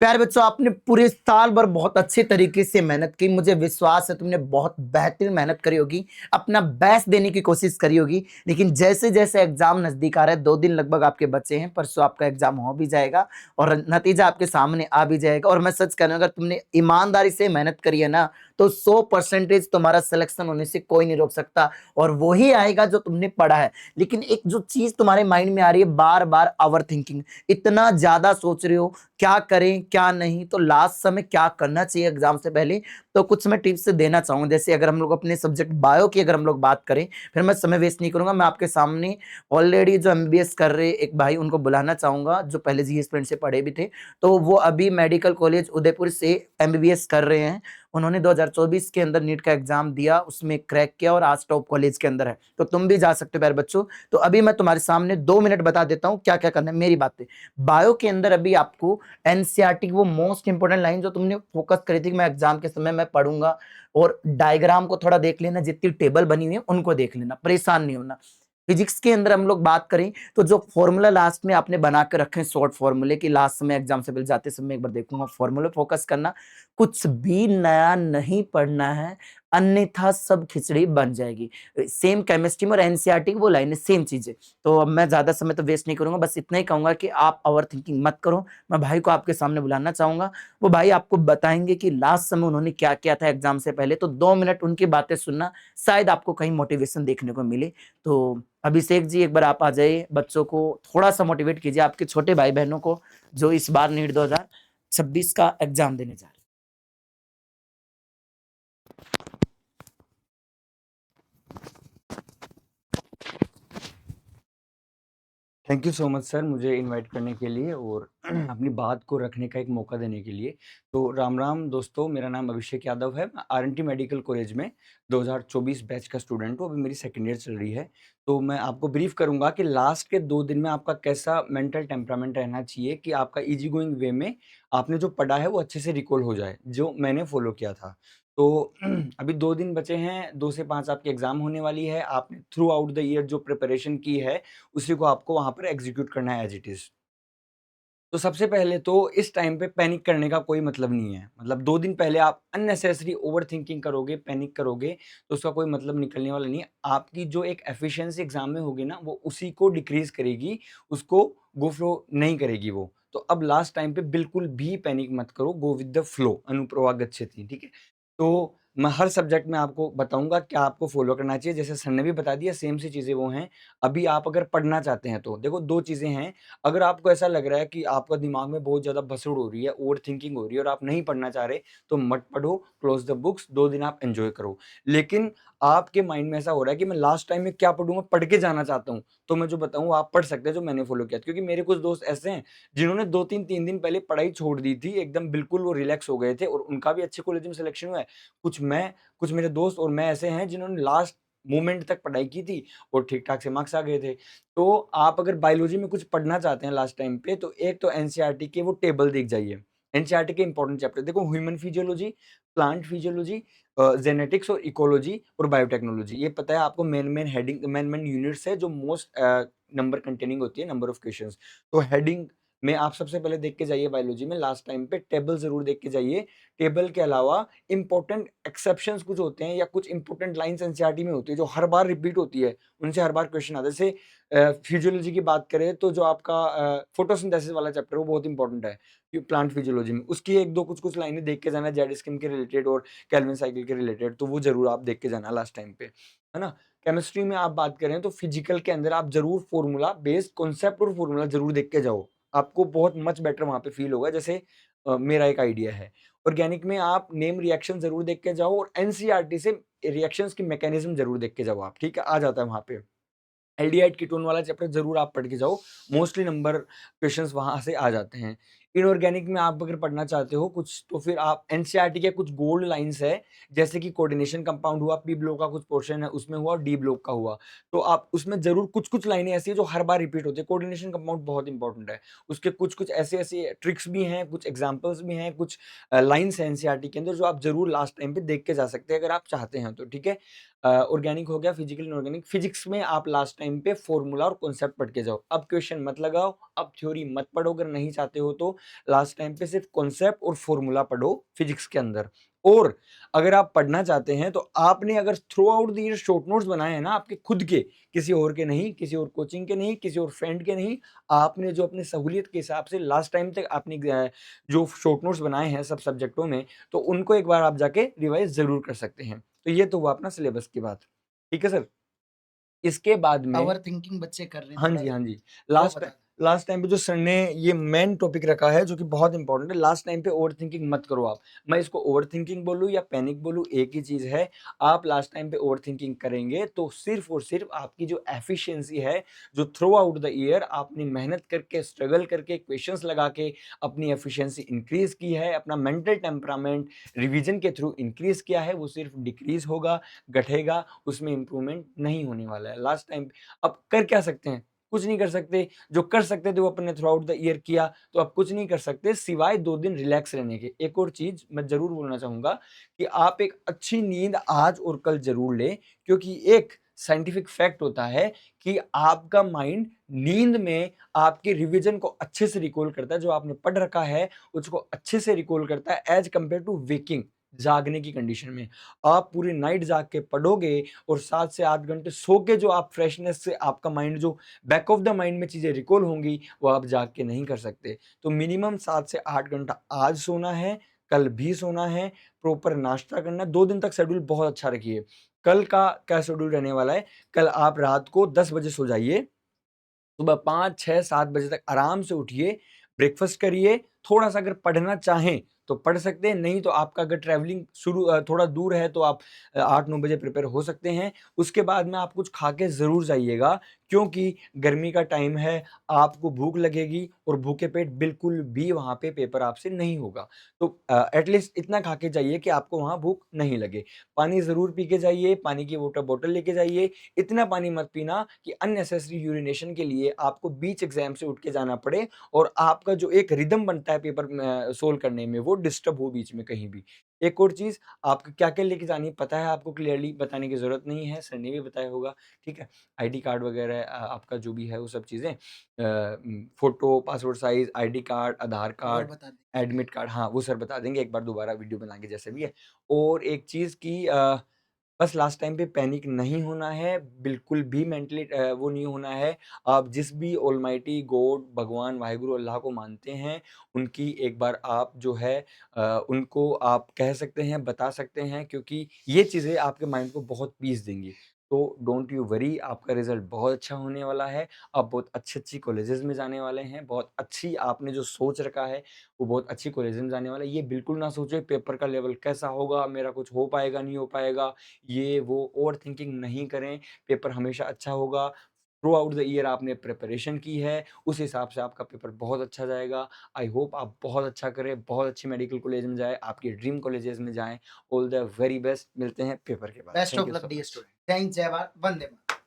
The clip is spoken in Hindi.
प्यारे बच्चों, आपने पूरे साल भर बहुत अच्छे तरीके से मेहनत की। मुझे विश्वास है तुमने बहुत बेहतरीन मेहनत करी होगी, अपना बेस्ट देने की कोशिश करी होगी। लेकिन जैसे जैसे एग्जाम नजदीक आ रहा है, 2 दिन लगभग आपके बचे हैं, परसों आपका एग्जाम हो भी जाएगा और नतीजा आपके सामने आ भी जाएगा। और मैं सच कह रहा हूं, अगर तुमने ईमानदारी से मेहनत करी है ना, तो 100% तुम्हारा सिलेक्शन होने से कोई नहीं रोक सकता। और वही आएगा जो तुमने पढ़ा है। लेकिन एक जो चीज तुम्हारे माइंड में आ रही है, बार बार ओवर थिंकिंग, इतना ज्यादा सोच रहे हो क्या करें क्या नहीं, तो लास्ट समय क्या करना चाहिए एग्जाम से पहले, तो कुछ मैं टिप्स देना चाहूंगा। जैसे अगर हम लोग अपने सब्जेक्ट बायो की अगर हम लोग बात करें, फिर मैं समय वेस्ट नहीं करूंगा, मैं आपके सामने ऑलरेडी जो एमबीबीएस कर रहे एक भाई उनको बुलाना चाहूंगा, जो पहले जी स्टूडेंट से पढ़े भी थे। तो वो अभी मेडिकल कॉलेज उदयपुर से एमबीबीएस कर रहे हैं। उन्होंने 2024 के अंदर नीट का एग्जाम दिया, उसमें क्रैक किया और आज टॉप कॉलेज के अंदर है। तो तुम भी जा सकते हो प्यारे बच्चों। तो अभी मैं तुम्हारे सामने 2 मिनट बता देता हूं क्या क्या करना है, मेरी बातें। बायो के अंदर अभी आपको एनसीईआरटी वो मोस्ट इंपोर्टेंट लाइन जो तुमने फोकस करी थी कि मैं एग्जाम के समय मैं पढ़ूंगा, और डायग्राम को थोड़ा देख लेना, जितनी टेबल बनी हुई है उनको देख लेना, परेशान नहीं होना। फिजिक्स के अंदर हम लोग बात करें तो जो फॉर्मूला लास्ट में आपने बना कर रखे हैं, शॉर्ट फॉर्मूले की, लास्ट समय एग्जाम से पहले जाते समय एक बार देखूंगा, फॉर्मूले फोकस करना, कुछ भी नया नहीं पढ़ना है, अन्यथा सब खिचड़ी बन जाएगी। सेम केमिस्ट्री में और एनसीईआरटी की वो लाइन है, सेम चीजें। तो अब मैं ज्यादा समय तो वेस्ट नहीं करूंगा, बस इतना ही कहूंगा कि आप ओवर थिंकिंग मत करो। मैं भाई को आपके सामने बुलाना चाहूंगा, वो भाई आपको बताएंगे कि लास्ट समय उन्होंने क्या किया था एग्जाम से पहले। तो 2 मिनट उनकी बातें सुनना, शायद आपको कहीं मोटिवेशन देखने को मिले। तो अभिषेक जी, एक बार आप आ जाइए, बच्चों को थोड़ा सा मोटिवेट कीजिए, आपके छोटे भाई बहनों को जो इस बार नीट 2026 का एग्जाम देने जा रहे हैं। Thank you so much sir, मुझे इनवाइट करने के लिए और अपनी बात को रखने का एक मौका देने के लिए। तो राम राम दोस्तों, मेरा नाम अभिषेक यादव है। मैं आरएनटी मेडिकल कॉलेज में 2024 बैच का स्टूडेंट हूँ। अभी मेरी सेकंड ईयर चल रही है। तो मैं आपको ब्रीफ करूंगा कि लास्ट के 2 दिन में आपका कैसा मेंटल टेम्परामेंट रहना चाहिए कि आपका इजी गोइंग वे में आपने जो पढ़ा है वो अच्छे से रिकॉल हो जाए, जो मैंने फॉलो किया था। तो अभी 2 दिन बचे हैं, 2 से 5 आपकी एग्जाम होने वाली है। आपने थ्रू आउट द ईयर जो प्रिपरेशन की है उसी को आपको वहाँ पर एग्ज़ीक्यूट करना है एज़ इट इज़। तो सबसे पहले तो इस टाइम पे पैनिक करने का कोई मतलब नहीं है। मतलब 2 दिन पहले आप अननेसेसरी ओवरथिंकिंग करोगे, पैनिक करोगे, तो उसका कोई मतलब निकलने वाला नहीं है। आपकी जो एक एफिशिएंसी एग्ज़ाम में होगी ना, वो उसी को डिक्रीज़ करेगी, उसको गो फ्लो नहीं करेगी वो। तो अब लास्ट टाइम पे बिल्कुल भी पैनिक मत करो, गो विद द फ्लो, अनुप्रवा गच्छति, ठीक है? तो मैं हर सब्जेक्ट में आपको बताऊँगा क्या आपको फ़ॉलो करना चाहिए। जैसे सर ने भी बता दिया, सेम सी चीज़ें वो हैं। अभी आप अगर पढ़ना चाहते हैं तो देखो 2 चीज़ें हैं। अगर आपको ऐसा लग रहा है कि आपका दिमाग में बहुत ज़्यादा भसड़ हो रही है, ओवरथिंकिंग हो रही है और आप नहीं पढ़ना चाह रहे, तो मत पढ़ो, क्लोज़ द बुक्स, 2 दिन आप एन्जॉय करो। लेकिन आपके माइंड में ऐसा हो रहा है कि मैं लास्ट टाइम में क्या पढ़ूँ, मैं पढ़ के जाना चाहता हूँ, तो मैं जो बताऊँ आप पढ़ सकते हैं, जो मैंने फ़ॉलो किया था। क्योंकि मेरे कुछ दोस्त ऐसे हैं, जिन्होंने 2-3 3 दिन पहले पढ़ाई छोड़ दी थी, एकदम बिल्कुल वो रिलैक्स हो गए थे और उनका भी अच्छे कॉलेज में सिलेक्शन हुआ है। कुछ मेरे दोस्त और मैं ऐसे हैं जिन्होंने लास्ट मोमेंट तक पढ़ाई की थी और ठीक-ठाक से मार्क्स आ गए थे। तो आप अगर बायोलॉजी में कुछ पढ़ना चाहते हैं लास्ट टाइम पे, तो एक तो एनसीईआरटी के वो टेबल देख जाइए। एनसीईआरटी के इंपॉर्टेंट चैप्टर देखो, human physiology, plant physiology, genetics और इकोलॉजी और बायोटेक्नोलॉजी। ये पता है आपको मेन यूनिट्स है जो मोस्ट नंबर कंटेनिंग होती है, नंबर ऑफ क्वेश्चंस। तो हेडिंग में आप सबसे पहले देख के जाइए बायोलॉजी में लास्ट टाइम पे टेबल ज़रूर देख के जाइए। टेबल के अलावा इम्पोर्टेंट एक्सेप्शंस कुछ होते हैं या कुछ इम्पोर्टेंट लाइन्स एनसीईआरटी में होती है जो हर बार रिपीट होती है, उनसे हर बार क्वेश्चन आता है। जैसे फिजियोलॉजी की बात करें तो जो आपका फोटोसिंथेसिस वाला चैप्टर है वो बहुत इंपॉर्टेंट है प्लांट फिजियोलॉजी में। उसकी 1-2 कुछ-कुछ लाइनें देख के जाना, जेड स्किम के रिलेटेड और केल्विन साइकिल के रिलेटेड, तो वो ज़रूर आप देख के जाना लास्ट टाइम पे, है ना? केमिस्ट्री में आप बात करें तो फिजिकल के अंदर आप ज़रूर फॉर्मूला बेस्ड कॉन्सेप्ट और फॉर्मूला ज़रूर देख के जाओ। आपको बहुत मच बेटर वहाँ पे फ़ील होगा। जैसे मेरा एक आइडिया है। ऑर्गेनिक में आप नेम रिएक्शन ज़रूर देख के जाओ और एनसीईआरटी से रिएक्शंस की मैकेनिज़्म ज़रूर देख के जाओ आप, ठीक है? आ जाता है वहाँ पे। एल्डिहाइड कीटोन वाला चैप्टर ज़रूर आप पढ़ के जाओ, मोस्टली नंबर क्वेश्चंस वहाँ से आ जाते हैं। इनऑर्गेनिक में आप अगर पढ़ना चाहते हो कुछ, तो फिर आप एनसीईआरटी के कुछ गोल्ड लाइन्स है, जैसे कि कोऑर्डिनेशन कंपाउंड हुआ, पी ब्लॉक का कुछ पोर्शन है उसमें हुआ और डी ब्लॉक का हुआ। तो आप उसमें ज़रूर कुछ-कुछ लाइनें ऐसी हैं जो हर बार रिपीट होती है। कोऑर्डिनेशन कंपाउंड बहुत इंपॉर्टेंट है। उसके कुछ-कुछ ऐसे-ऐसे ट्रिक्स भी हैं, कुछ एग्ज़ाम्पल्स भी हैं, कुछ लाइन्स हैं एनसीईआरटी के अंदर जो आप ज़रूर लास्ट टाइम पे देख के जा सकते हैं अगर आप चाहते हैं तो, ठीक है? ऑर्गेनिक हो गया, फिजिकल इनऑर्गेनिक। फिजिक्स में आप लास्ट टाइम पे फॉर्मूला और कॉन्सेप्ट पढ़ के जाओ। अब क्वेश्चन मत लगाओ, अब थ्योरी मत पढ़ो अगर नहीं चाहते हो तो। लास्ट टाइम पे सिर्फ कॉन्सेप्ट और फॉर्मूला पढ़ो फिजिक्स के अंदर। और अगर आप पढ़ना चाहते हैं तो आपने अगर through out the year short notes बनाए हैं ना आपके खुद के, किसी और के नहीं, किसी और कोचिंग के नहीं, किसी और फ्रेंड के नहीं, आपने जो अपनी सहूलियत के हिसाब से लास्ट टाइम तक आपने जो शॉर्ट नोट्स बनाए हैं सब सब्जेक्टों में, तो उनको एक बार आप जाके रिवाइज ज़रूर कर सकते हैं। तो ये तो हुआ अपना सिलेबस की बात। ठीक है सर? इसके बाद में ओवर थिंकिंग बच्चे कर रहे हैं हाँ थोड़ा, जी, हाँ जी। वो लास्ट बता टाइम दें। लास्ट टाइम पे जो सर ने ये मेन टॉपिक रखा है जो कि बहुत इम्पोर्टेंट है, लास्ट टाइम पे ओवरथिंकिंग मत करो आप। मैं इसको ओवरथिंकिंग बोलूँ या पैनिक बोलूँ, एक ही चीज़ है। आप लास्ट टाइम पे ओवरथिंकिंग करेंगे तो सिर्फ़ और सिर्फ़ आपकी जो एफिशिएंसी है, जो थ्रू आउट द ईयर आपने मेहनत करके, स्ट्रगल करके, क्वेश्चंस लगा के अपनी एफिशिएंसी इंक्रीज़ की है, अपना मेंटल टेम्परामेंट रिवीजन के थ्रू इंक्रीज़ किया है, वो सिर्फ़ डिक्रीज़ होगा, घटेगा, उसमें इम्प्रूवमेंट नहीं होने वाला है। लास्ट टाइम अब कर क्या सकते हैं? कुछ नहीं कर सकते। जो कर सकते थे वो अपने थ्रू आउट द ईयर किया, तो अब कुछ नहीं कर सकते सिवाय 2 दिन रिलैक्स रहने के। एक और चीज़ मैं ज़रूर बोलना चाहूँगा कि आप एक अच्छी नींद आज और कल ज़रूर लें, क्योंकि एक साइंटिफिक फैक्ट होता है कि आपका माइंड नींद में आपके रिविज़न को अच्छे से रिकॉल करता है, जो आपने पढ़ रखा है उसको अच्छे से रिकॉल करता है एज़ कंपेयर टू वेकिंग, जागने की कंडीशन में। आप पूरी नाइट जाग के पढ़ोगे और 7 से 8 घंटे सो के जो आप फ्रेशनेस से आपका माइंड जो बैक ऑफ द माइंड में चीज़ें रिकॉल होंगी, वो आप जाग के नहीं कर सकते। तो मिनिमम 7 से 8 घंटा आज सोना है, कल भी सोना है, प्रॉपर नाश्ता करना है, 2 दिन तक शेड्यूल बहुत अच्छा रखिए। कल का क्या शेड्यूल रहने वाला है, कल आप रात को 10 बजे सो जाइए, सुबह 5, 6, 7 बजे तक आराम से उठिए, ब्रेकफ़ास्ट करिए, थोड़ा-सा अगर पढ़ना चाहें तो पढ़ सकते हैं, नहीं तो आपका अगर ट्रैवलिंग थोड़ा दूर है तो आप 8-9 बजे प्रिपेयर हो सकते हैं। उसके बाद में आप कुछ खा के ज़रूर जाइएगा, क्योंकि गर्मी का टाइम है, आपको भूख लगेगी और भूखे पेट बिल्कुल भी वहाँ पे पेपर आपसे नहीं होगा। तो एटलीस्ट इतना खा के जाइए कि आपको वहाँ भूख नहीं लगे। पानी ज़रूर पी के जाइए, पानी की वाटर बॉटल लेके जाइए, इतना पानी मत पीना कि अननेसेसरी यूरिनेशन के लिए आपको बीच एग्ज़ाम से उठ के जाना पड़े और आपका जो एक रिदम बनता है पेपर में सोल्व करने में, वो डिस्टर्ब हो बीच में कहीं भी। एक और चीज़, आपको क्या-क्या लेके जानी है पता है आपको, क्लियरली बताने की ज़रूरत नहीं है, सर ने भी बताया होगा, ठीक है? आईडी कार्ड वगैरह आपका जो भी है वो सब चीज़ें, photo, passport size, ID card, Aadhaar और कार्ड, बता दें। एडमिट कार्ड, हाँ, वो सर बता देंगे एक बार दोबारा वीडियो बना के जैसे भी है। और एक चीज़ कि बस लास्ट टाइम पे पैनिक नहीं होना है, बिल्कुल भी मेंटली वो नहीं होना है। आप जिस भी ऑलमाइटी गॉड, भगवान, वाहिगुरु, अल्लाह को मानते हैं, उनकी एक बार आप जो है उनको आप कह सकते हैं, बता सकते हैं, क्योंकि ये चीज़ें आपके माइंड को बहुत पीस देंगी। तो डोंट यू वरी, आपका रिज़ल्ट बहुत अच्छा होने वाला है। आप बहुत अच्छी-अच्छी कॉलेजेस में जाने वाले हैं, बहुत अच्छी आपने जो सोच रखा है, वो बहुत अच्छी कॉलेजेस में जाने वाला है। ये बिल्कुल ना सोचो पेपर का लेवल कैसा होगा, मेरा कुछ हो पाएगा, नहीं हो पाएगा। ये वो ओवरथिंकिंग नहीं करें, पेपर हमेशा अच्छा होगा। थ्रू आउट द ईयर आपने प्रिपरेशन की है, उस हिसाब से आपका पेपर बहुत अच्छा जाएगा। आई होप आप बहुत अच्छा करें, बहुत अच्छी मेडिकल कॉलेज में जाएँ, आपके ड्रीम कॉलेजेस में जाएँ। ऑल द वेरी बेस्ट, मिलते हैं पेपर के बाद। Best thank of you luck so dear much. Student. Thanks, जय भारत, वंदे मातरम।